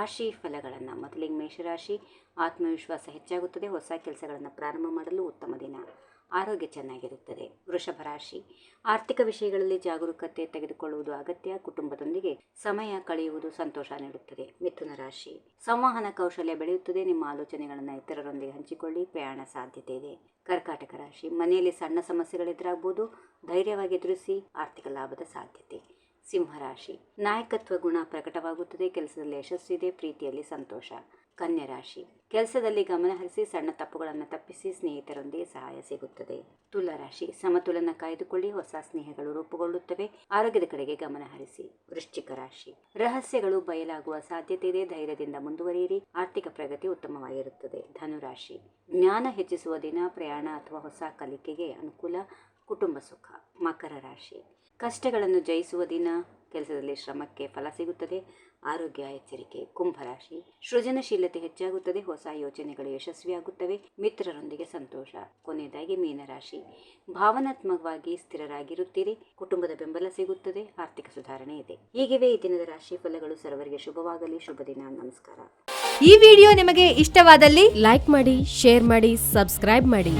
ರಾಶಿ ಫಲಗಳನ್ನು ಮೊದಲಿಗೆ ಮೇಷರಾಶಿ. ಆತ್ಮವಿಶ್ವಾಸ ಹೆಚ್ಚಾಗುತ್ತದೆ. ಹೊಸ ಕೆಲಸಗಳನ್ನು ಪ್ರಾರಂಭ ಮಾಡಲು ಉತ್ತಮ ದಿನ. ಆರೋಗ್ಯ ಚೆನ್ನಾಗಿರುತ್ತದೆ. ವೃಷಭ ರಾಶಿ. ಆರ್ಥಿಕ ವಿಷಯಗಳಲ್ಲಿ ಜಾಗರೂಕತೆ ತೆಗೆದುಕೊಳ್ಳುವುದು ಅಗತ್ಯ. ಕುಟುಂಬದೊಂದಿಗೆ ಸಮಯ ಕಳೆಯುವುದು ಸಂತೋಷ ನೀಡುತ್ತದೆ. ಮಿಥುನ ರಾಶಿ. ಸಂವಹನ ಕೌಶಲ್ಯ ಬೆಳೆಯುತ್ತದೆ. ನಿಮ್ಮ ಆಲೋಚನೆಗಳನ್ನು ಇತರರೊಂದಿಗೆ ಹಂಚಿಕೊಳ್ಳಿ. ಪ್ರಯಾಣ ಸಾಧ್ಯತೆ ಇದೆ. ಕರ್ಕಾಟಕ ರಾಶಿ. ಮನೆಯಲ್ಲಿ ಸಣ್ಣ ಸಮಸ್ಯೆಗಳೆದುರಾಗಬಹುದು. ಧೈರ್ಯವಾಗಿ ಎದುರಿಸಿ. ಆರ್ಥಿಕ ಲಾಭದ ಸಾಧ್ಯತೆ. ಸಿಂಹರಾಶಿ. ನಾಯಕತ್ವ ಗುಣ ಪ್ರಕಟವಾಗುತ್ತದೆ. ಕೆಲಸದಲ್ಲಿ ಯಶಸ್ಸಿದೆ. ಪ್ರೀತಿಯಲ್ಲಿ ಸಂತೋಷ. ಕನ್ಯಾ ರಾಶಿ. ಕೆಲಸದಲ್ಲಿ ಗಮನ ಹರಿಸಿ. ಸಣ್ಣ ತಪ್ಪುಗಳನ್ನು ತಪ್ಪಿಸಿ. ಸ್ನೇಹಿತರೊಂದಿಗೆ ಸಹಾಯ ಸಿಗುತ್ತದೆ. ತುಲಾ ರಾಶಿ. ಸಮತೋಲನ ಕಾಯ್ದುಕೊಳ್ಳಿ. ಹೊಸ ಸ್ನೇಹಗಳು ರೂಪುಗೊಳ್ಳುತ್ತವೆ. ಆರೋಗ್ಯದ ಕಡೆಗೆ ಗಮನ ಹರಿಸಿ. ವೃಶ್ಚಿಕ ರಾಶಿ. ರಹಸ್ಯಗಳು ಬಯಲಾಗುವ ಸಾಧ್ಯತೆ ಇದೆ. ಧೈರ್ಯದಿಂದ ಮುಂದುವರಿಯಿರಿ. ಆರ್ಥಿಕ ಪ್ರಗತಿ ಉತ್ತಮವಾಗಿರುತ್ತದೆ. ಧನುರಾಶಿ. ಜ್ಞಾನ ಹೆಚ್ಚಿಸುವ ದಿನ. ಪ್ರಯಾಣ ಅಥವಾ ಹೊಸ ಕಲಿಕೆಗೆ ಅನುಕೂಲ. ಕುಟುಂಬ ಸುಖ. ಮಕರ ರಾಶಿ. ಕಷ್ಟಗಳನ್ನು ಜಯಿಸುವ ದಿನ. ಕೆಲಸದಲ್ಲಿ ಶ್ರಮಕ್ಕೆ ಫಲ ಸಿಗುತ್ತದೆ. ಆರೋಗ್ಯ ಎಚ್ಚರಿಕೆ. ಕುಂಭರಾಶಿ. ಸೃಜನಶೀಲತೆ ಹೆಚ್ಚಾಗುತ್ತದೆ. ಹೊಸ ಯೋಚನೆಗಳು ಯಶಸ್ವಿಯಾಗುತ್ತವೆ. ಮಿತ್ರರೊಂದಿಗೆ ಸಂತೋಷ. ಕೊನೆಯದಾಗಿ ಮೀನರಾಶಿ. ಭಾವನಾತ್ಮಕವಾಗಿ ಸ್ಥಿರರಾಗಿರುತ್ತೀರಿ. ಕುಟುಂಬದ ಬೆಂಬಲ ಸಿಗುತ್ತದೆ. ಆರ್ಥಿಕ ಸುಧಾರಣೆ ಇದೆ. ಹೀಗಿವೆ ಈ ದಿನದ ರಾಶಿ ಫಲಗಳು. ಸರ್ವರಿಗೆ ಶುಭವಾಗಲಿ. ಶುಭ ದಿನ. ನಮಸ್ಕಾರ. ಈ ವಿಡಿಯೋ ನಿಮಗೆ ಇಷ್ಟವಾದಲ್ಲಿ ಲೈಕ್ ಮಾಡಿ, ಶೇರ್ ಮಾಡಿ, ಸಬ್ಸ್ಕ್ರೈಬ್ ಮಾಡಿ.